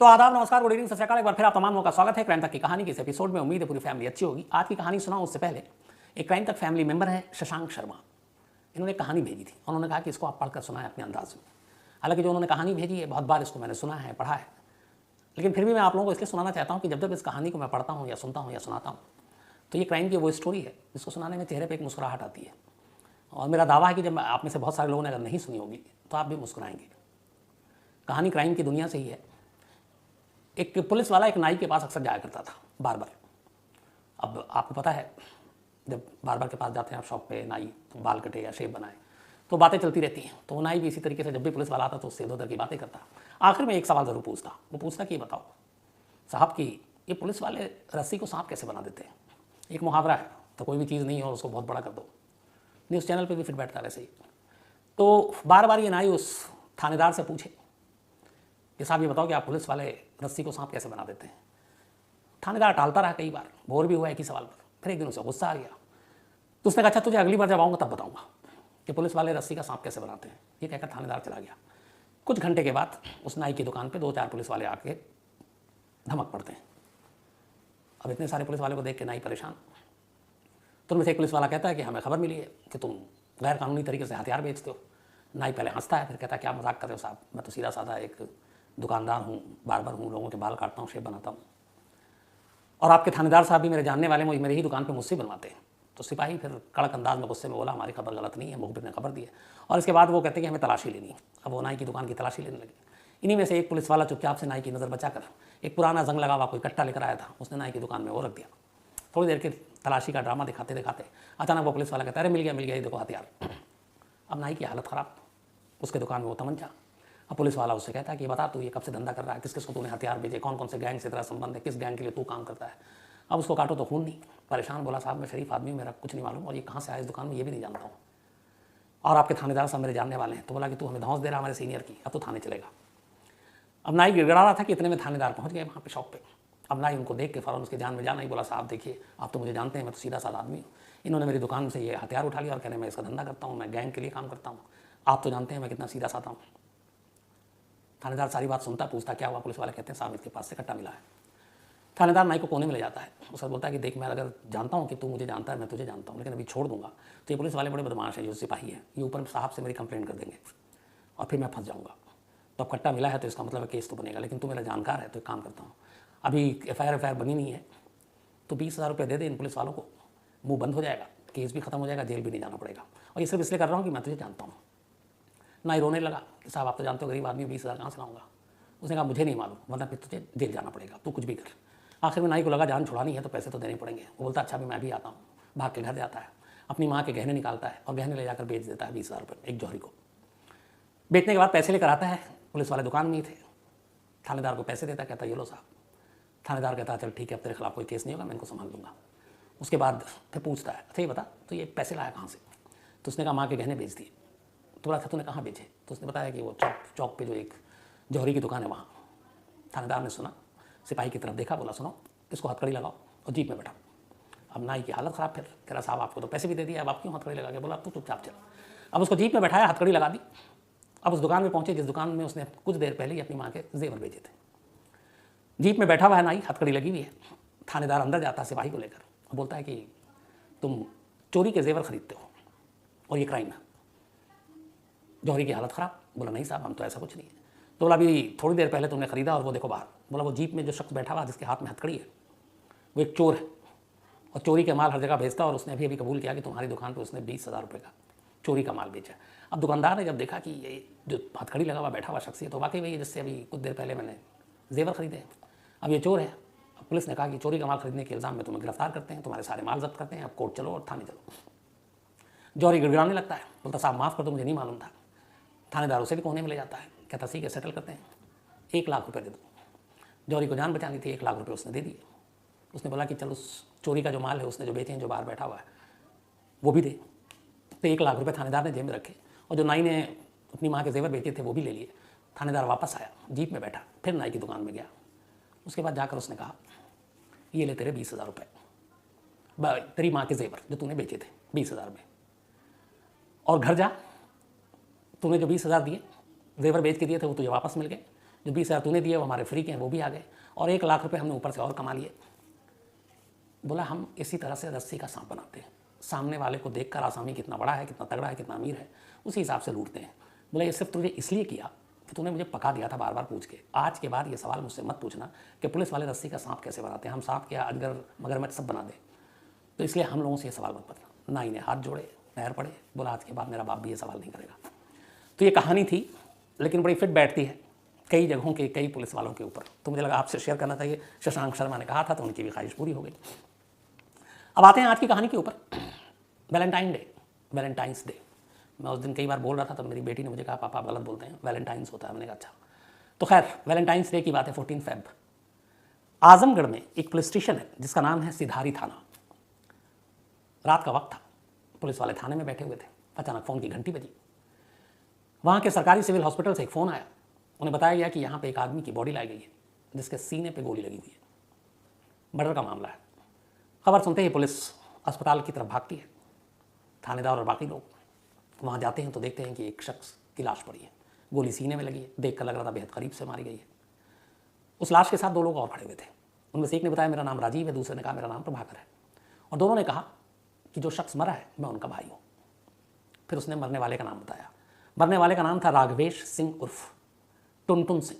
तो आदाब, नमस्कार, गुड इवनिंग, सत श्री अकाल। एक बार फिर आप तमाम लोगों का स्वागत है क्राइम तक की कहानी के इस एपिसोड में। उम्मीद है पूरी फैमिली अच्छी होगी। आज की कहानी सुनाऊं उससे पहले एक क्राइम तक फैमिली मेंबर है शशांक शर्मा। इन्होंने कहानी भेजी थी। उन्होंने कहा कि इसको आप पढ़कर सुनाएं अपने अंदाज में। हालांकि जो उन्होंने कहानी भेजी है बहुत बार इसको मैंने सुना है, पढ़ा है, लेकिन फिर भी मैं आप लोगों को इसलिए सुनाना चाहता हूँ कि जब जब इस कहानी को मैं पढ़ता हूँ या सुनता हूँ या सुनाता हूँ तो ये क्राइम की वो स्टोरी है जिसको सुनाने में चेहरे पर एक मुस्कुराहट आती है। और मेरा दावा है कि जब आप में से बहुत सारे लोगों ने अगर नहीं सुनी होगी तो आप भी मुस्कुराएंगे। कहानी क्राइम की दुनिया से ही है। एक पुलिस वाला एक नाई के पास अक्सर जाया करता था, बार बार। अब आपको पता है जब बार बार के पास जाते हैं आप शॉप पे, नाई तो बाल कटे या शेव बनाए तो बातें चलती रहती हैं। तो वो नाई भी इसी तरीके से जब भी पुलिस वाला आता तो उससे इधर उधर की बातें करता। आखिर में एक सवाल ज़रूर पूछता। वो पूछता कि बताओ साहब कि ये पुलिस वाले रस्सी को सांप कैसे बना देते हैं। एक मुहावरा है, तो कोई भी चीज़ नहीं हो उसको बहुत बड़ा कर दो। न्यूज़ चैनल पर भी फिट बैठता वैसे ही। तो बार बार ये नाई उस थानेदार से पूछे कि साहब ये बताओ कि आप पुलिस वाले रस्सी को सांप कैसे बना देते हैं। थानेदार टालता रहा, कई बार बोर भी हुआ एक ही सवाल पर। फिर एक दिन उसे गुस्सा आ गया तो उसने कहा अच्छा तुझे अगली बार जब आऊँगा तब बताऊँगा कि पुलिस वाले रस्सी का सांप कैसे बनाते हैं। ये कहकर थानेदार चला गया। कुछ घंटे के बाद उस नाई की दुकान पर 2-4 पुलिस वाले आके धमक पड़ते हैं। अब इतने सारे पुलिस वाले को देख के नाई परेशान। तो उनमें से एक पुलिस वाला कहता है कि हमें खबर मिली है कि तुम गैर कानूनी तरीके से हथियार बेचते हो। नाई पहले हंसता है, फिर कहता है क्या मजाक कर रहे हो साहब, मैं तो सीधा साधा एक दुकानदार हूँ, बार्बर हूँ, लोगों के बाल काटता हूँ, शेव बनाता हूँ, और आपके थानेदार साहब भी मेरे जानने वाले हैं, मेरे ही दुकान पे मुझसे बनवाते हैं। तो सिपाही फिर कड़क अंदाज में गुस्से में बोला हमारी खबर गलत नहीं है, मुखबिर ने खबर दी है। और इसके बाद वो कहते हैं कि हमें तलाशी लेनी है। अब वो नाई की दुकान की तलाशी लेने लगे। इन्हीं में से एक पुलिस वाला चुपचाप से नाई की नज़र बचाकर एक पुराना जंग लगा हुआ कोई कट्टा लेकर आया था, उसने नाई की दुकान में वो रख दिया। थोड़ी देर के तलाशी का ड्रामा दिखाते दिखाते अचानक वो पुलिस वाला कहता है अरे मिल गया, ये देखो हथियार। अब नाई की हालत ख़राब, उसके दुकान में वो तमंचा। अब पुलिस वाला उससे कहता है कि बता तू ये कब से धंधा कर रहा है, किस किस को तूने हथियार भेजे, कौन कौन से गैंग से तेरा संबंध है, किस गैंग के लिए तू काम करता है। अब उसको काटो तो खून नहीं। परेशान बोला साहब मैं शरीफ आदमी हूँ, मेरा कुछ नहीं मालूम, और ये कहाँ से आया इस दुकान में ये भी नहीं जानता हूँ, और आपके थानेदार साहब मेरे जानने वाले हैं। तो बोला कि तू हमें धौंस दे रहा हमारे सीनियर की, अब तो थाने चलेगा। अब नाई गिड़गड़ा रहा था कि इतने में थानेदार पहुँच गए वहाँ पर शॉप पर। अब नाई उनको देख के फ़ौरन उसके जान में जाना ही बोला साहब देखिए आप तो मुझे जानते हैं, मैं तो सीधा साधा आदमी हूँ, इन्होंने मेरी दुकान से ये हथियार उठा लिया और कहने मैं इसका धंधा करता हूँ, मैं गैंग के लिए काम करता हूँ, आप तो जानते हैं मैं कितना सीधा साधा हूँ। थानेदार सारी बात सुनता, पूछता क्या हुआ। पुलिस वाले कहते हैं साहब इसके पास से कट्टा मिला है। थानेदार नाई को कोने में ले जाता है, उसका बोलता है कि देख मैं अगर जानता हूँ कि तू मुझे जानता है, मैं तुझे जानता हूँ, लेकिन अभी छोड़ दूंगा तो ये पुलिस वाले बड़े बदमाश हैं, जो सिपाही हैं, ये ऊपर साहब से मेरी कंप्लेंट कर देंगे और फिर मैं फंस जाऊँगा। तो अब कट्टा मिला है तो इसका मतलब केस तो बनेगा, लेकिन तू मेरा जानकार है तो एक काम करता हूँ, अभी एफ बनी नहीं है तो 20,000 रुपये दे दे इन पुलिस वालों को, मुँह बंद हो जाएगा, केस भी खत्म हो जाएगा, जेल भी नहीं जाना पड़ेगा, और ये सिर्फ इसलिए कर रहा हूँ कि मैं तुझे जानता हूँ। नाई रोने लगा कि साहब आप तो जानते हो गरीब आदमी, 20,000 कहाँ से लाऊंगा। उसने कहा मुझे नहीं मालूम, वरना फिर तुझे जेल जाना पड़ेगा, तू कुछ भी कर। आखिर में नाई को लगा जान छुड़ानी है तो पैसे तो देने पड़ेंगे। वो बोलता अच्छा भी मैं भी आता हूँ। भाग के घर जाता है, अपनी माँ के गहने निकालता है और गहने ले जाकर बेच देता है 20,000 रुपये एक जौहरी को। बेचने के बाद पैसे लेकर आता है, पुलिस वाले दुकान में ही थे। थानेदार को पैसे देता, कहता ये लो साहब। थानेदार कहता चल ठीक है अब तेरे खिलाफ कोई केस नहीं होगा, मैं इनको संभाल लूँगा। उसके बाद फिर पूछता है अच्छा ये बता तो ये पैसे लाया कहाँ से। तो उसने कहा माँ के गहने बेच दिए। तो बोला था तूने कहाँ बेचे। तो उसने बताया कि वो चौक पे जो एक जौहरी की दुकान है वहाँ। थानेदार ने सुना, सिपाही की तरफ देखा, बोला सुनो इसको हथकड़ी लगाओ और जीप में बैठाओ। अब नाई की हालत ख़राब, फिर कह रहा साहब आपको तो पैसे भी दे दिया, अब आप क्यों हथकड़ी लगा के। बोला तू चुपचाप चल। अब उसको जीप में बैठाया, हथकड़ी लगा दी। अब उस दुकान में पहुँचे जिस दुकान में उसने कुछ देर पहले ही अपनी माँ के जेवर बेचे थे। जीप में बैठा हुआ है नाई, हथकड़ी लगी हुई है। थानेदार अंदर जाता है सिपाही को लेकर और बोलता है कि तुम चोरी के जेवर खरीदते हो और ये क्राइम है। जौहरी की हालत ख़राब, बोला नहीं साहब हम तो ऐसा कुछ नहीं है। तो बोला अभी थोड़ी देर पहले तुमने खरीदा और वो देखो बाहर। बोला वो जीप में जो शख्स बैठा हुआ जिसके हाथ में हथकड़ी है वो एक चोर है और चोरी के माल हर जगह भेजता, और उसने अभी कबूल किया कि तुम्हारी दुकान पर उसने 20,000 रुपये का चोरी का माल बेचा। अब दुकानदार ने जब देखा कि ये जो हथकड़ी लगा हुआ बैठा हुआ शख्स है तो वाकई वही है जिससे अभी कुछ देर पहले मैंने जेवर खरीदे, अब ये चोर है। अब पुलिस ने कहा कि चोरी का माल खरीदने के इल्ज़ाम में तुम्हें गिरफ्तार करते हैं, तुम्हारे सारे माल जब्त करते हैं, अब कोर्ट चलो और थाने चलो। जौहरी गिड़गिड़ाने लगता है, बोलता साहब माफ़ कर दो मुझे नहीं मालूम था। थानेदार उसे भी कोने में ले जाता है, कहता ठीक है सेटल करते हैं, 1 लाख रुपये दे दो। जौहरी को जान बचानी थी, 1 लाख रुपये उसने दे दिए। उसने बोला कि चलो उस चोरी का जो माल है उसने जो बेचे हैं, जो बाहर बैठा हुआ है वो भी दे। तो 1 लाख रुपये थानेदार ने जेब में रखे और जो नाई ने अपनी माँ के जेवर बेचे थे वो भी ले लिए। थानेदार वापस आया, जीप में बैठा, फिर नाई की दुकान में गया। उसके बाद जाकर उसने कहा ये ले तेरे 20,000 रुपये, तेरी माँ के जेवर जो तूने बेचे थे 20,000 में, और घर जा, तूने जो 20,000 दिए जेवर बेच के दिए थे वो तुझे वापस मिल गए, जो 20,000 तूने दिए वो हमारे फ्री के हैं, वो भी आ गए, और 1 लाख रुपए हमने ऊपर से और कमा लिए। बोला हम इसी तरह से रस्सी का सांप बनाते हैं, सामने वाले को देखकर आसामी कितना बड़ा है, कितना तगड़ा है, कितना अमीर है, उसी हिसाब से लूटते हैं। बोला ये सिर्फ तुझे इसलिए किया कि तूने मुझे पका दिया था बार बार पूछ के। आज के बाद ये सवाल मुझसे मत पूछना कि पुलिस वाले रस्सी का सांप कैसे बनाते हैं, हम सांप क्या अजगर मगरमच्छ सब बना दें, तो इसलिए हम लोगों से ये सवाल मत पूछना। ना इन्हें हाथ जोड़े, पैर पड़े, बोला आज के बाद मेरा बाप भी ये सवाल नहीं करेगा। तो ये कहानी थी, लेकिन बड़ी फिट बैठती है कई जगहों के कई पुलिस वालों के ऊपर, तो मुझे लगा आपसे शेयर करना चाहिए। शशांक शर्मा ने कहा था तो उनकी भी ख्वाहिश पूरी हो गई। अब आते हैं आज की कहानी के ऊपर। Valentine day, Valentine's day. मैं उस दिन कई बार बोल रहा था तो मेरी बेटी ने मुझे कहा पापा आप गलत बोलते हैं, वैलेंटाइंस होता है। मैंने कहा अच्छा। तो खैर वैलेंटाइंस डे की बात है, 14 फेब। आजमगढ़ में एक पुलिस स्टेशन है जिसका नाम है सिधारी थाना। रात का वक्त था, पुलिस वाले थाने में बैठे हुए थे, अचानक फ़ोन की घंटी बजी। वहाँ के सरकारी सिविल हॉस्पिटल से एक फ़ोन आया। उन्हें बताया गया कि यहाँ पे एक आदमी की बॉडी लाई गई है जिसके सीने पे गोली लगी हुई है, मर्डर का मामला है। खबर सुनते ही पुलिस अस्पताल की तरफ भागती है। थानेदार और बाकी लोग वहाँ जाते हैं तो देखते हैं कि एक शख्स की लाश पड़ी है, गोली सीने में लगी है, देख कर लग रहा था बेहद करीब से मारी गई है। उस लाश के साथ 2 लोग और खड़े हुए थे। उनमें से एक ने बताया मेरा नाम राजीव है, दूसरे ने कहा मेरा नाम प्रभाकर है, और दोनों ने कहा कि जो शख्स मरा है मैं उनका भाई हूँ। फिर उसने मरने वाले का नाम बताया। मरने वाले का नाम था राघवेश सिंह उर्फ टुनटुन सिंह।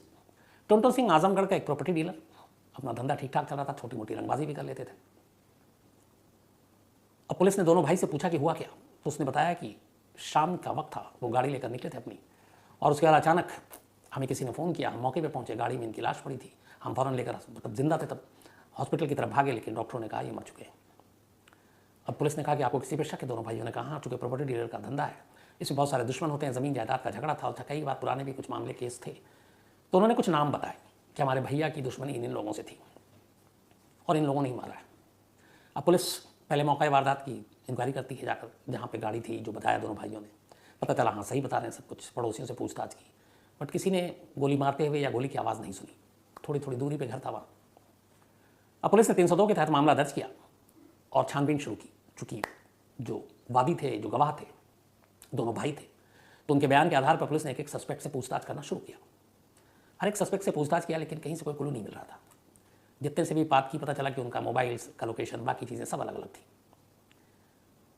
टुनटुन सिंह आजमगढ़ का एक प्रॉपर्टी डीलर, अपना धंधा ठीक ठाक चल रहा था, छोटी मोटी रंगबाजी भी कर लेते थे। अब पुलिस ने दोनों भाई से पूछा कि हुआ क्या, तो उसने बताया कि शाम का वक्त था, वो गाड़ी लेकर निकले थे अपनी, और उसके बाद अचानक हमें किसी ने फ़ोन किया। हम मौके पे पहुंचे, गाड़ी में इनकी लाश पड़ी थी। हम फ़ौरन लेकर, मतलब जिंदा थे तब, हॉस्पिटल की तरफ भागे, लेकिन डॉक्टरों ने कहा ये मर चुके हैं। अब पुलिस ने कहा कि आपको किसी पे शक है? दोनों भाइयों ने कहा हाँ, चूँकि प्रॉपर्टी डीलर का धंधा है, इसमें बहुत सारे दुश्मन होते हैं, ज़मीन जायदाद का झगड़ा था, कई बार पुराने भी कुछ मामले केस थे। तो उन्होंने कुछ नाम बताए कि हमारे भैया की दुश्मनी इन लोगों से थी और इन लोगों ने ही मारा है। अब पुलिस पहले मौका वारदात की इंक्वायरी करती है जाकर, जहाँ पे गाड़ी थी, जो बताया दोनों भाइयों ने। पता चला हाँ सही बता रहे हैं सब कुछ। पड़ोसियों से पूछताछ की, बट किसी ने गोली मारते हुए या गोली की आवाज़ नहीं सुनी। थोड़ी थोड़ी दूरी पे घर था वहाँ। अब पुलिस ने 302 के तहत मामला दर्ज किया और छानबीन शुरू की। चूँकि जो वादी थे, जो गवाह थे, दोनों भाई थे, तो उनके बयान के आधार पर पुलिस ने एक एक सस्पेक्ट से पूछताछ करना शुरू किया। हर एक सस्पेक्ट से पूछताछ किया, लेकिन कहीं से कोई क्लू नहीं मिल रहा था। जितने से भी बात की, पता चला कि उनका मोबाइल का लोकेशन, बाकी चीज़ें सब अलग अलग थी।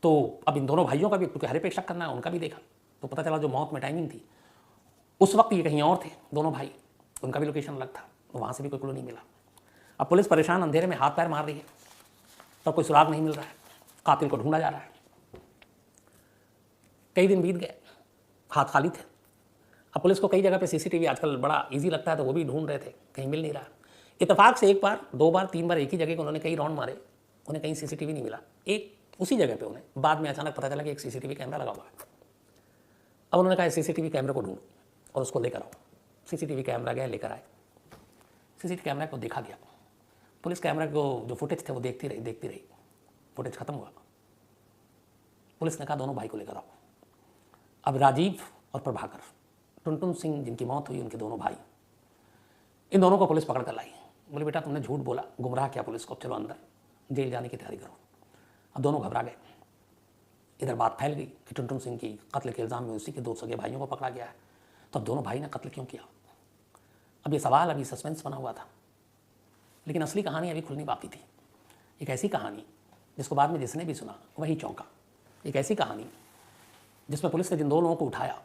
तो अब इन दोनों भाइयों का भी, क्योंकि हर एक पे शक करना है, उनका भी देखा, तो पता चला जो मौत में टाइमिंग थी उस वक्त ये कहीं और थे दोनों भाई, उनका भी लोकेशन अलग था, तो वहाँ से भी कोई क्लू नहीं मिला। अब पुलिस परेशान अंधेरे में हाथ पैर मार रही है, तब कोई सुराग नहीं मिल रहा है, कातिल को ढूंढा जा रहा है। कई दिन बीत गए, हाथ खाली थे। अब पुलिस को कई जगह पे सीसीटीवी आजकल बड़ा इजी लगता है, तो वो भी ढूंढ रहे थे, कहीं मिल नहीं रहा। इत्तेफाक से 1 बार 2 बार 3 बार एक ही जगह को उन्होंने कई राउंड मारे, उन्हें कहीं सीसीटीवी नहीं मिला। एक उसी जगह पे उन्हें बाद में अचानक पता चला कि एक सीसीटीवी कैमरा लगा हुआ है। अब उन्होंने कहा सीसीटीवी कैमरे को ढूंढो और उसको लेकर आओ। सीसीटीवी कैमरा गया, लेकर आए। सीसीटीवी कैमरा को देखा गया। पुलिस कैमरा को जो फुटेज थे वो देखती रही। फुटेज खत्म हुआ। पुलिस ने कहा दोनों भाई को लेकर आओ। अब राजीव और प्रभाकर, टुनटुन सिंह जिनकी मौत हुई, उनके दोनों भाई, इन दोनों को पुलिस पकड़ कर लाई। बोले बेटा तुमने झूठ बोला, गुमराह किया पुलिस को, चलो अंदर, जेल जाने की तैयारी करो। अब दोनों घबरा गए। इधर बात फैल गई कि टुनटुन सिंह की कत्ल के इल्ज़ाम में उसी के 2 सगे भाइयों को पकड़ा गया है, तो अब दोनों भाई ने कत्ल क्यों किया? अब ये सवाल, अभी सस्पेंस बना हुआ था, लेकिन असली कहानी अभी खुलनी बाकी थी। एक ऐसी कहानी जिसको बाद में जिसने भी सुना वही चौंका। एक ऐसी कहानी जिसमें पुलिस ने जिन 2 लोगों को उठाया,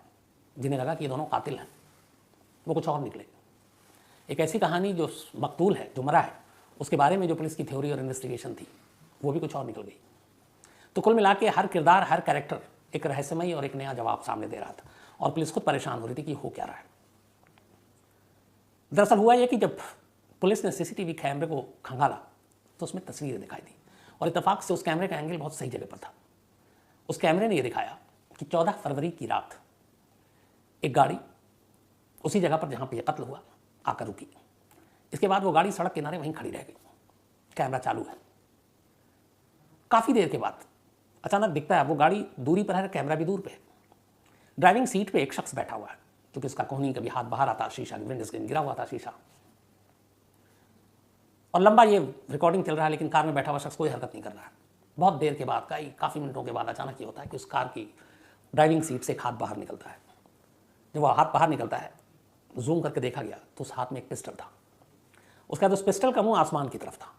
जिन्हें लगा कि ये दोनों कातिल हैं, वो कुछ और निकले। एक ऐसी कहानी जो मकतूल है, जो मरा है, उसके बारे में जो पुलिस की थ्योरी और इन्वेस्टिगेशन थी, वो भी कुछ और निकल गई। तो कुल मिला के हर किरदार, हर कैरेक्टर एक रहस्यमयी और एक नया जवाब सामने दे रहा था, और पुलिस खुद परेशान हो रही थी कि हो क्या रहा है। दरअसल हुआ यह कि जब पुलिस ने सीसीटीवी कैमरे को खंगाला तो उसमें तस्वीरें दिखाई दी, और इत्तेफाक से उस कैमरे का एंगल बहुत सही जगह पर था। उस कैमरे ने यह दिखाया कि 14 फरवरी की रात एक गाड़ी उसी जगह पर जहाँ पर यह कत्ल हुआ आकर रुकी। इसके बाद वो गाड़ी सड़क किनारे वहीं खड़ी रह गई। कैमरा चालू है। काफ़ी देर के बाद अचानक दिखता है वो गाड़ी दूरी पर है, कैमरा भी दूर पे है। ड्राइविंग सीट पे एक शख्स बैठा हुआ है, क्योंकि उसका कोहनी कभी हाथ बाहर आता, शीशा विंडो स्क्रीन गिरा हुआ था शीशा, और लंबा ये रिकॉर्डिंग चल रहा है, लेकिन कार में बैठा हुआ शख्स कोई हरकत नहीं कर रहा है। बहुत देर के बाद, काफ़ी मिनटों के बाद अचानक ये होता है कि उस कार की ड्राइविंग सीट से एक हाथ बाहर निकलता है। जब वह हाथ बाहर निकलता है जूम करके देखा गया तो उस हाथ में एक पिस्टल था। उसके बाद उस पिस्टल का मुंह आसमान की तरफ था।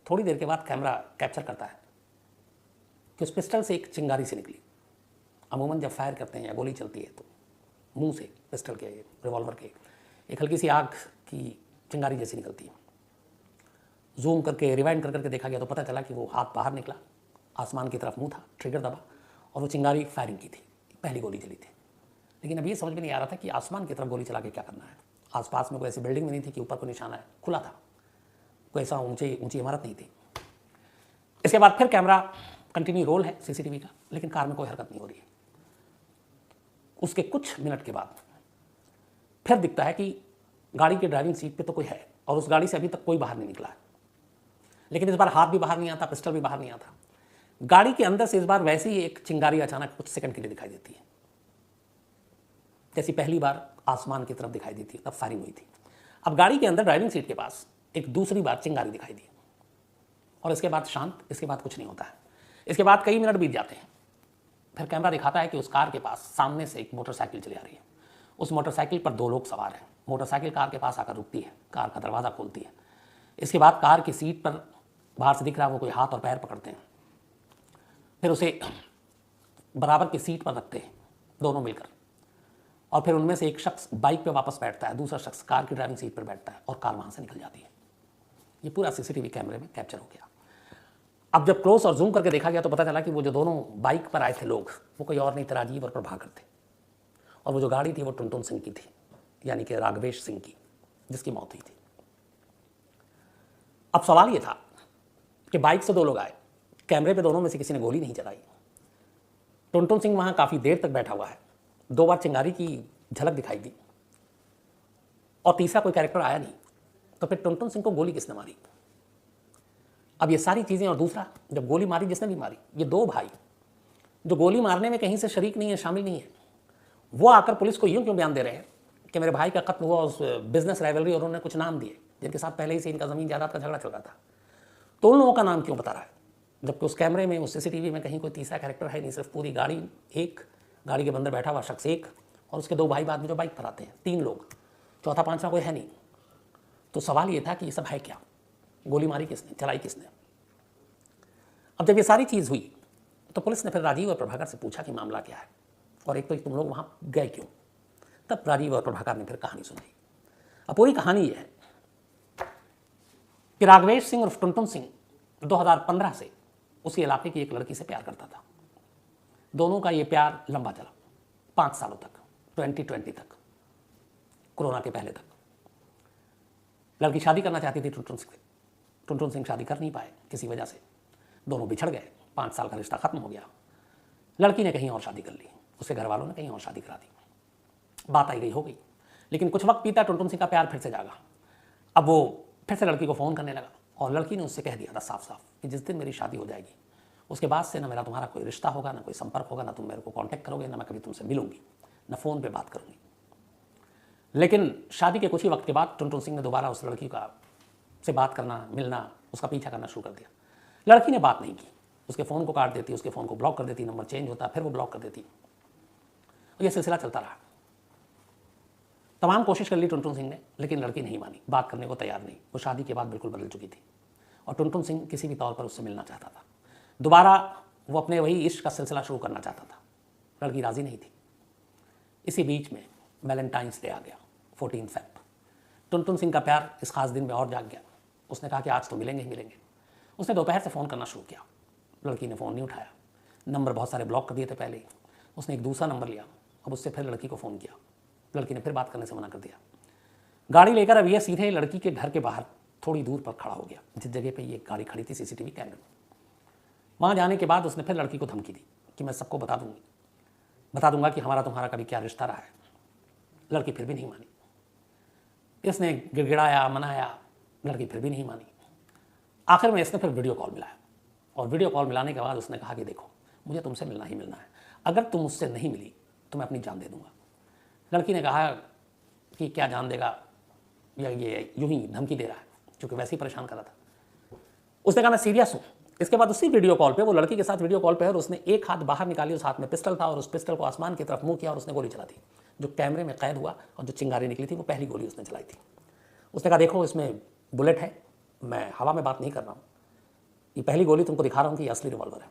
थोड़ी देर के बाद कैमरा कैप्चर करता है कि उस पिस्टल से एक चिंगारी से निकली। अमूमन जब फायर करते हैं या गोली चलती है तो मुंह से पिस्टल के, रिवॉल्वर के, एक हल्की सी आग की चिंगारी जैसी निकलती है। जूम करके रिवाइंड कर करके देखा गया तो पता चला कि वो हाथ बाहर निकला, आसमान की तरफ मुंह था, ट्रिगर दबा और वो चिंगारी फायरिंग की थी, पहली गोली चली थी। लेकिन अब ये समझ में नहीं आ रहा था कि आसमान की तरफ गोली चला के क्या करना है। आसपास में कोई ऐसी बिल्डिंग भी नहीं थी कि ऊपर को निशाना है, खुला था, कोई ऐसा ऊंची इमारत नहीं थी। इसके बाद फिर कैमरा कंटिन्यू रोल है सीसीटीवी का, लेकिन कार में कोई हरकत नहीं हो रही है। उसके कुछ मिनट के बाद फिर दिखता है कि गाड़ी के ड्राइविंग सीट पे तो कोई है और उस गाड़ी से अभी तक कोई बाहर नहीं निकला है। लेकिन इस बार हाथ भी बाहर नहीं आता, पिस्टल भी बाहर नहीं आता। गाड़ी के अंदर से इस बार वैसे ही एक चिंगारी अचानक कुछ सेकंड के लिए दिखाई देती है, जैसी पहली बार आसमान की तरफ दिखाई दी थी तब फायरिंग हुई थी। अब गाड़ी के अंदर ड्राइविंग सीट के पास एक दूसरी बार चिंगारी दिखाई दी और इसके बाद शांत, इसके बाद कुछ नहीं होता है। इसके बाद कई मिनट बीत जाते हैं। फिर कैमरा दिखाता है कि उस कार के पास सामने से एक मोटरसाइकिल चली आ रही है। उस मोटरसाइकिल पर 2 लोग सवार हैं। मोटरसाइकिल कार के पास आकर रुकती है, कार का दरवाज़ा खोलती है। इसके बाद कार की सीट पर बाहर से दिख रहा है वो कोई हाथ और पैर पकड़ते हैं, फिर उसे बराबर की सीट पर रखते हैं दोनों मिलकर, और फिर उनमें से एक शख्स बाइक पे वापस बैठता है, दूसरा शख्स कार की ड्राइविंग सीट पर बैठता है और कार वहाँ से निकल जाती है। ये पूरा सीसीटीवी कैमरे में कैप्चर हो गया। अब जब क्लोज और जूम करके देखा गया तो पता चला कि वो जो दोनों बाइक पर आए थे लोग वो कोई और नहीं थे, राजीव और प्रभाकर थे। और वो जो गाड़ी थी वो टुनटुन सिंह की थी, यानी कि राघवेश सिंह की, जिसकी मौत हुई थी। अब सवाल ये था कि बाइक से 2 लोग आए, कैमरे पे दोनों में से किसी ने गोली नहीं चलाई। टुनटुन सिंह वहाँ काफ़ी देर तक बैठा हुआ है, 2 बार चिंगारी की झलक दिखाई दी और तीसरा कोई कैरेक्टर आया नहीं। तो फिर टुनटुन सिंह को गोली किसने मारी? अब ये सारी चीज़ें, और दूसरा जब गोली मारी जिसने भी मारी, ये 2 भाई जो गोली मारने में कहीं से शरीक नहीं है, शामिल नहीं है, वो आकर पुलिस को यूँ क्यों बयान दे रहे हैं कि मेरे भाई का कत्ल हुआ उस बिजनेस राइवलरी, और उन्होंने कुछ नाम दिए जिनके साथ पहले ही से इनका ज़मीन जायदाद का झगड़ा चल रहा था। तो उन लोगों का नाम क्यों बता रहा है, जबकि उस कैमरे में, उस सीसीटीवी में कहीं कोई तीसरा कैरेक्टर है नहीं। सिर्फ पूरी गाड़ी, एक गाड़ी के अंदर बैठा हुआ शख्स एक, और उसके 2 भाई बाद में जो बाइक पर आते हैं, 3 लोग, चौथा पांचवा कोई है नहीं। तो सवाल ये था कि ये सब है क्या, गोली मारी किसने, चलाई किसने? अब जब ये सारी चीज़ हुई तो पुलिस ने फिर राजीव और प्रभाकर से पूछा कि मामला क्या है, और एक तो तुम लोग वहाँ गए क्यों? तब राजीव और प्रभाकर ने फिर कहानी सुनाई। अब पूरी कहानी ये है कि राघवेश सिंह और टुनटुन सिंह 2015 से उसी इलाके की एक लड़की से प्यार करता था। दोनों का ये प्यार लंबा चला 5 सालों तक, 2020 तक, कोरोना के पहले तक। लड़की शादी करना चाहती थी टुनटुन सिंह से। टुनटुन सिंह शादी कर नहीं पाए किसी वजह से, दोनों बिछड़ गए, 5 साल का रिश्ता खत्म हो गया। लड़की ने कहीं और शादी कर ली, उसके घर वालों ने कहीं और शादी करा दी। बात आई गई हो गई, लेकिन कुछ वक्त बीता, टुनटुन सिंह का प्यार फिर से जागा। अब वो फिर से लड़की को फ़ोन करने लगा और लड़की ने उससे कह दिया था साफ साफ कि जिस दिन मेरी शादी हो जाएगी उसके बाद से ना मेरा तुम्हारा कोई रिश्ता होगा, ना कोई संपर्क होगा, ना तुम मेरे को कांटेक्ट करोगे, ना मैं कभी तुमसे मिलूंगी, ना फ़ोन पे बात करूंगी। लेकिन शादी के कुछ ही वक्त के बाद टुनटुन सिंह ने दोबारा उस लड़की का से बात करना, मिलना, उसका पीछा करना शुरू कर दिया। लड़की ने बात नहीं की, उसके फ़ोन को काट देती, उसके फ़ोन को ब्लॉक कर देती, नंबर चेंज होता, फिर वो ब्लॉक कर देती, और ये सिलसिला चलता रहा। तमाम कोशिश कर ली टुनटुन सिंह ने, लेकिन लड़की नहीं मानी, बात करने को तैयार नहीं। वो शादी के बाद बिल्कुल बदल चुकी थी और टुनटुन सिंह किसी भी तौर पर उससे मिलना चाहता था। दोबारा वो अपने वही इश्क का सिलसिला शुरू करना चाहता था। लड़की राज़ी नहीं थी। इसी बीच में वैलेंटाइंस डे आ गया, 14 फ़रवरी। टुनटुन सिंह का प्यार इस खास दिन में और जाग गया। उसने कहा कि आज तो मिलेंगे ही मिलेंगे। उसने दोपहर से फ़ोन करना शुरू किया। लड़की ने फ़ोन नहीं उठाया, नंबर बहुत सारे ब्लॉक कर दिए थे पहले ही। उसने एक दूसरा नंबर लिया, अब उससे फिर लड़की को फ़ोन किया। लड़की ने फिर बात करने से मना कर दिया। गाड़ी लेकर अब ये सीधे लड़की के घर के बाहर थोड़ी दूर पर खड़ा हो गया, जिस जगह पे ये गाड़ी खड़ी थी सीसीटीवी कैमरे में। वहाँ जाने के बाद उसने फिर लड़की को धमकी दी कि मैं सबको बता दूंगा कि हमारा तुम्हारा कभी क्या रिश्ता रहा है। लड़की फिर भी नहीं मानी। इसने गिड़गिड़ाया, मनाया, लड़की फिर भी नहीं मानी। आखिर में इसने फिर वीडियो कॉल मिलाया, और वीडियो कॉल मिलाने के बाद उसने कहा कि देखो, मुझे तुमसे मिलना ही मिलना है, अगर तुम मुझसे नहीं मिली तो मैं अपनी जान दे दूंगा। लड़की ने कहा कि क्या जान देगा, या ये यूं ही धमकी दे रहा है, क्योंकि वैसे ही परेशान कर रहा था। उसने कहा मैं सीरियस हूँ। इसके बाद उसी वीडियो कॉल पे वो लड़की के साथ वीडियो कॉल पे है, और उसने एक हाथ बाहर निकाली, उस हाथ में पिस्टल था, और उस पिस्टल को आसमान की तरफ मुंह किया और उसने गोली चला दी। जो कैमरे में कैद हुआ और जो चिंगारी निकली थी वो पहली गोली उसने चलाई थी। उसने कहा देखो इसमें बुलेट है, मैं हवा में बात नहीं कर रहा हूँ, ये पहली गोली तुमको दिखा रहा हूँ कि ये असली रिवॉल्वर है,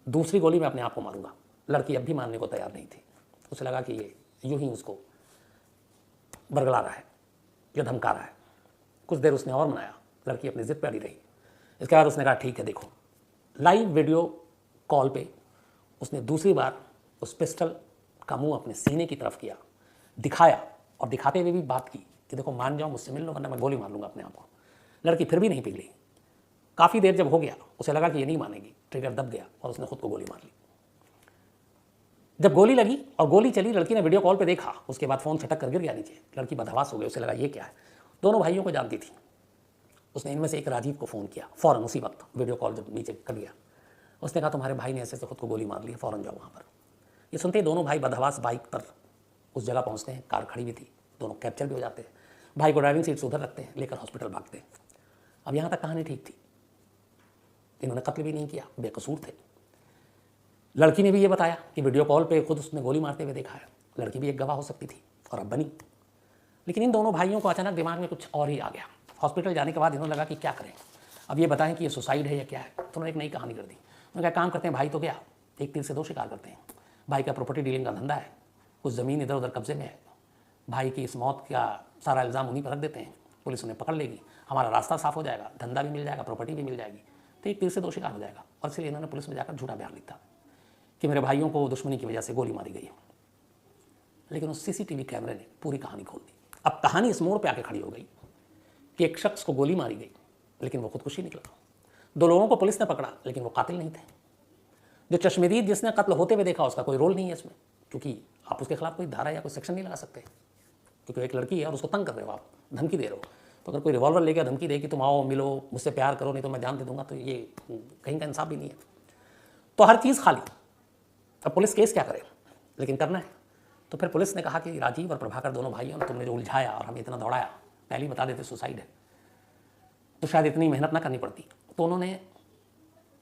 दूसरी गोली मैं अपने आप को मारूंगा। लड़की अब भी मानने को तैयार नहीं थी। उसे लगा कि ये यूं ही उसको बरगला रहा है या धमका रहा है। कुछ देर उसने और मनाया, लड़की अपनी जिद पर अड़ी रही। इसके बाद उसने कहा ठीक है देखो। लाइव वीडियो कॉल पे उसने दूसरी बार उस पिस्टल का मुंह अपने सीने की तरफ किया, दिखाया और दिखाते हुए भी बात की कि देखो मान जाओ, मुझसे मिल लो वरना मैं गोली मार लूँगा अपने आप को। लड़की फिर भी नहीं पिघली। काफ़ी देर जब हो गया उसे लगा कि ये नहीं मानेगी, ट्रिगर दब गया और उसने खुद को गोली मार ली। जब गोली लगी और गोली चली, लड़की ने वीडियो कॉल पे देखा, उसके बाद फ़ोन छटक कर गिर गया नीचे। लड़की बदहवास हो गई, उसे लगा ये क्या है। दोनों भाइयों को जानती थी। उसने इनमें से एक राजीव को फ़ोन किया फ़ौरन उसी वक्त, वीडियो कॉल जब नीचे कट गया। उसने कहा तुम्हारे भाई ने ऐसे से खुद को गोली मार ली है, फ़ौरन जाओ वहाँ पर। ये सुनते ही दोनों भाई बदहवास बाइक पर उस जगह पहुँचते हैं। कार खड़ी भी थी, दोनों कैप्चर भी हो जाते हैं। भाई को ड्राइविंग सीट से उधर रखते हैं, लेकर हॉस्पिटल भागते हैं। अब यहाँ तक कहानी ठीक थी, इन्होंने कत्ल भी नहीं किया, बेकसूर थे। लड़की ने भी ये बताया कि वीडियो कॉल पे खुद उसने गोली मारते हुए देखा है। लड़की भी एक गवाह हो सकती थी और अब बनी। लेकिन इन दोनों भाइयों को अचानक दिमाग में कुछ और ही आ गया। हॉस्पिटल जाने के बाद इन्होंने लगा कि क्या करें, अब ये बताएं कि ये सुसाइड है या क्या है। तो उन्होंने एक नई कहानी कर दी। उन्होंने कहा काम करते हैं, भाई तो गया, एक तीर से दो शिकार करते हैं। भाई का प्रॉपर्टी डीलिंग का धंधा है, कुछ ज़मीन इधर उधर कब्जे में है। भाई की इस मौत का सारा इल्ज़ाम उन्हीं पर रख देते हैं, पुलिस उन्हें पकड़ लेगी, हमारा रास्ता साफ हो जाएगा, धंधा भी मिल जाएगा, प्रॉपर्टी भी मिल जाएगी। तो एक तीर से दो शिकार हो जाएगा। और इसलिए इन्होंने पुलिस में जाकर झूठा बयान लिखा कि मेरे भाइयों को दुश्मनी की वजह से गोली मारी गई है। लेकिन उस सीसीटीवी कैमरे ने पूरी कहानी खोल दी। अब कहानी इस मोड़ पे आके खड़ी हो गई कि एक शख्स को गोली मारी गई, लेकिन वो खुदकुशी निकला। दो लोगों को पुलिस ने पकड़ा, लेकिन वो कातिल नहीं थे। जो चश्मदीद जिसने कत्ल होते हुए देखा, उसका कोई रोल नहीं है इसमें, क्योंकि आप उसके खिलाफ कोई धारा या कोई सेक्शन नहीं लगा सकते, क्योंकि एक लड़की है और उसको तंग कर रहे हो, आप धमकी दे रहे हो। तो अगर कोई रिवॉल्वर लेकर धमकी दे कि तुम आओ मिलो, मुझसे प्यार करो, नहीं तो मैं जान दे दूंगा, तो ये कहीं का इंसाफ भी नहीं है। तो हर चीज़ खाली। अब पुलिस केस क्या करे, लेकिन करना है। तो फिर पुलिस ने कहा कि राजीव और प्रभाकर दोनों भाइयों ने तुमने जो उलझाया और हमें इतना दौड़ाया, पहले ही बता देते सुसाइड है तो शायद इतनी मेहनत ना करनी पड़ती। तो उन्होंने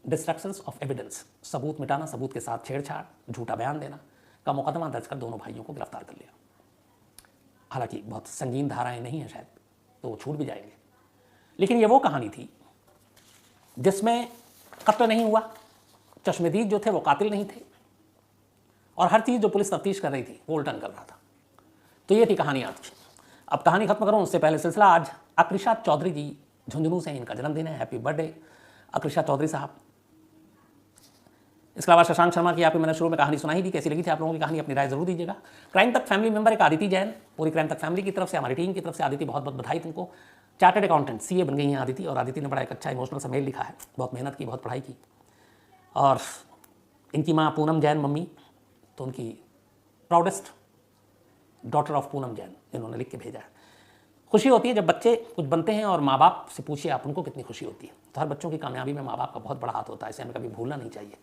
डिस्ट्रक्शंस ऑफ एविडेंस, सबूत मिटाना, सबूत के साथ छेड़छाड़, झूठा बयान देना का मुकदमा दर्ज कर दोनों भाइयों को गिरफ्तार कर लिया। हालांकि बहुत संगीन धाराएं नहीं हैं शायद, तो वो छूट भी जाएंगे। लेकिन ये वो कहानी थी जिसमें कत्ल नहीं हुआ, चश्मदीद जो थे वो कातिल नहीं थे, और हर चीज़ जो पुलिस तफ्तीश कर रही थी वो उल्टन कर रहा था। तो ये थी कहानी आज की। अब कहानी खत्म करूँ उससे पहले सिलसिला, आज अकृषा चौधरी जी झुंझुनू से, इनका जन्मदिन है। हैप्पी बर्थडे अकृषा चौधरी साहब। इसके अलावा शशांक शर्मा की आपको मैंने शुरू में कहानी सुनाई थी, कैसी लगी थी आप लोगों की कहानी, अपनी राय जरूर दीजिएगा। क्राइम तक फैमिली मेंबर एक आदिति जैन, पूरी क्राइम तक फैमिली की तरफ से, हमारी टीम की तरफ से आदिति बहुत बहुत बधाई तुमको। चार्टर्ड अकाउंटेंट सीए बन गई हैं आदिति, और आदिति ने बड़ा एक अच्छा इमोशनल सा मेल लिखा है, बहुत मेहनत की, बहुत पढ़ाई की। और इनकी माँ पूनम जैन मम्मी, तो उनकी proudest daughter of Poonam Jain, इन्होंने लिख के भेजा है। खुशी होती है जब बच्चे कुछ बनते हैं, और माँ बाप से पूछिए आप उनको कितनी खुशी होती है। तो हर बच्चों की कामयाबी में माँ बाप का बहुत बड़ा हाथ होता है, इसे हमें कभी भूलना नहीं चाहिए।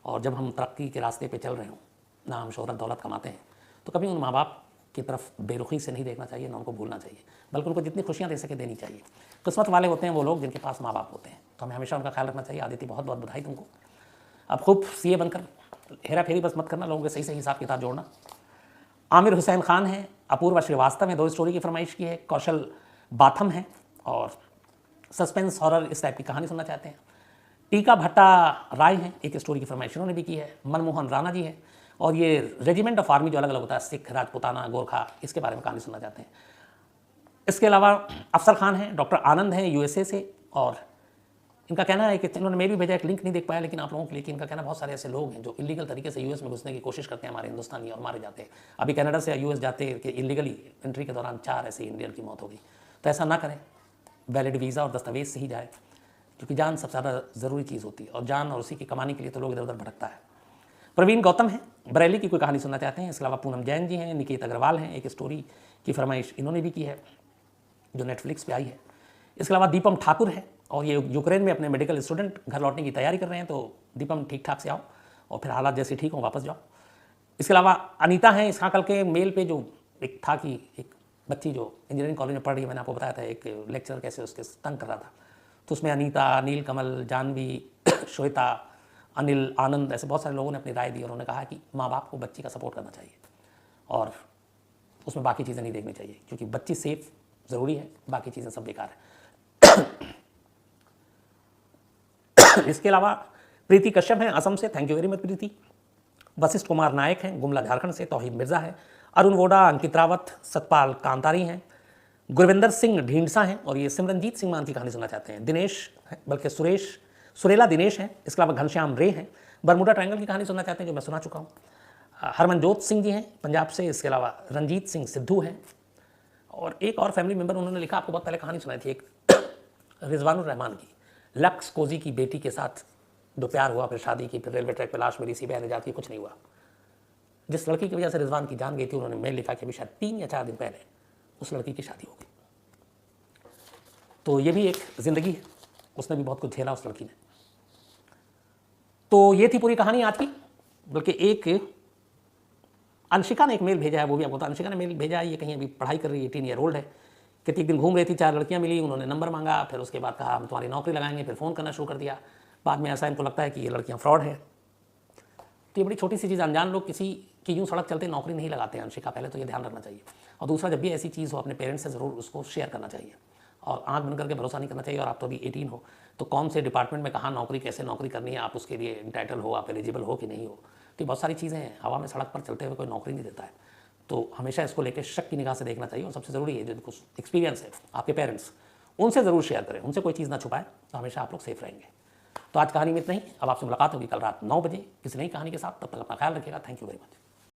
और जब हम तरक्की के रास्ते पे चल रहे हों, नाम शोहरत दौलत कमाते हैं, तो कभी उन माँ बाप की तरफ बेरुखी से नहीं देखना चाहिए, ना उनको भूलना चाहिए, बल्कि उनको जितनी खुशियाँ दे सके देनी चाहिए। किस्मत वाले होते हैं वो लोग जिनके पास माँ बाप होते हैं, तो हमें हमेशा उनका ख्याल रखना चाहिए। आदिति बहुत बहुत बधाई तुमको। अब खूब सीए बनकर हेरा फेरी बस मत करना, लोगों के सही सही हिसाब किताब जोड़ना। आमिर हुसैन खान है, अपूर्वा श्रीवास्तव है, 2 स्टोरी की फरमाइश की है। कौशल बाथम है और सस्पेंस हॉरर इस टाइप की कहानी सुनना चाहते हैं। टीका भट्टा राय हैं, एक स्टोरी की फरमाइश उन्होंने भी की है। मनमोहन राणा जी है, और ये रेजिमेंट ऑफ आर्मी जो अलग अलग होता है, सिख, राजपुताना, गोरखा, इसके बारे में कहानी सुनना चाहते हैं। इसके अलावा अफसर खान हैं, डॉक्टर आनंद हैं यूएसए से, और इनका कहना है कि इन्होंने मैं भी भेजा, एक लिंक नहीं देख पाया लेकिन आप लोगों के लिए, कि इनका कहना बहुत सारे ऐसे लोग हैं जो इलीगल तरीके से यूएस में घुसने की कोशिश करते हैं हमारे हिंदुस्तानी, और मारे जाते हैं। अभी कनाडा से यूएस जाते कि इलीगली एंट्री के दौरान 4 ऐसे इंडियन की मौत हो गई। तो ऐसा ना करें, वैलिड वीज़ा और दस्तावेज से ही जाए, क्योंकि जान सबसे ज़्यादा ज़रूरी चीज़ होती है, और जान और उसी की कमाने के लिए तो लोग इधर उधर भटकता है। प्रवीण गौतम है, बरेली की कोई कहानी सुनना चाहते हैं। इसके अलावा पूनम जैन जी हैं, निकेत अग्रवाल हैं, एक स्टोरी की फरमाइश इन्होंने भी की है जो नेटफ्लिक्स पे आई है। इसके अलावा दीपम ठाकुर है, और ये यूक्रेन में अपने मेडिकल स्टूडेंट घर लौटने की तैयारी कर रहे हैं। तो दीपम ठीक ठाक से आओ, और फिर हालात जैसे ठीक हों वापस जाओ। इसके अलावा अनीता हैं, इसका कल के मेल पे जो एक था कि एक बच्ची जो इंजीनियरिंग कॉलेज में पढ़ रही है, मैंने आपको बताया था एक लेक्चर कैसे उसके तंग कर रहा था, तो उसमें अनीता, नील कमल, जानवी, श्वेता, अनिल, आनंद, ऐसे बहुत सारे लोगों ने अपनी राय दी, और उन्होंने कहा कि माँ बाप को बच्ची का सपोर्ट करना चाहिए, और उसमें बाकी चीज़ें नहीं देखनी चाहिए, क्योंकि बच्ची सेफ ज़रूरी है, बाकी चीज़ें सब बेकार है। इसके अलावा प्रीति कश्यप हैं असम से, थैंक यू वेरी मच प्रीति। वशिष्ठ कुमार नायक हैं गुमला झारखंड से, तौहीद मिर्ज़ा है, अरुण वोडा, अंकित रावत, सतपाल कांतारी हैं, गुरविंदर सिंह ढींडसा हैं, और ये सिमरनजीत सिंह मान की कहानी सुनना चाहते हैं। दिनेश है, बल्कि सुरेला दिनेश हैं। इसके अलावा घनश्याम रे हैं, बरमुडा ट्रायंगल की कहानी सुनना चाहते हैं, जो मैं सुना चुका हूँ। हरमनजोत सिंह जी हैं पंजाब से। इसके अलावा रंजीत सिंह सिद्धू हैं, और एक और फैमिली मेम्बर उन्होंने लिखा, आपको बहुत पहले कहानी सुनाई थी एक रिजवानुर रहमान की, लक्स कोजी की बेटी के साथ दो प्यार हुआ, फिर शादी की, फिर रेलवे ट्रैक पर लाश मिली, सीबीआई ने जाती, कुछ नहीं हुआ। जिस लड़की की वजह से रिजवान की जान गई थी, उन्होंने मेल लिखा कि अभी शायद 3 या 4 दिन पहले उस लड़की की शादी हो गई। तो ये भी एक ज़िंदगी है, उसने भी बहुत कुछ झेला उस लड़की ने। तो ये थी पूरी कहानी आज की। बल्कि एक अंशिका ने एक मेल भेजा है, वो भी आपको, अंशिका ने मेल भेजा है, ये कहीं अभी पढ़ाई कर रही है, 18 ईयर ओल्ड है, कहती एक दिन घूम रही थी, 4 लड़कियां मिली, उन्होंने नंबर मांगा, फिर उसके बाद कहा हम तुम्हारी नौकरी लगाएंगे, फिर फ़ोन करना शुरू कर दिया। बाद में ऐसा इनको लगता है कि ये लड़कियां फ्रॉड है। तो ये बड़ी छोटी सी चीज़, अनजान लोग किसी की यूँ सड़क चलते नौकरी नहीं लगाते हैं अंशिका, पहले तो ये ध्यान रखना चाहिए। और दूसरा, जब भी ऐसी चीज़ हो अपने पेरेंट्स से ज़रूर उसको शेयर करना चाहिए, और आँख बंद करके भरोसा नहीं करना चाहिए। और आप तो अभी 18 हो, तो कौन से डिपार्टमेंट में कहाँ नौकरी, कैसे नौकरी करनी है, आप उसके लिए इंटाइटल हो, आप एलिजिबल हो कि नहीं हो, तो बहुत सारी चीज़ें हैं। हवा में सड़क पर चलते हुए कोई नौकरी नहीं देता है, तो हमेशा इसको लेकर शक की निगाह से देखना चाहिए। और सबसे ज़रूरी है, जिनको एक्सपीरियंस है आपके पेरेंट्स, उनसे ज़रूर शेयर करें, उनसे कोई चीज़ ना छुपाएं, तो हमेशा आप लोग सेफ रहेंगे। तो आज कहानी में इतना ही। अब आपसे मुलाकात होगी कल रात 9 बजे किसी नई कहानी के साथ। तब तक अपना ख्याल रखिएगा। Thank you very much.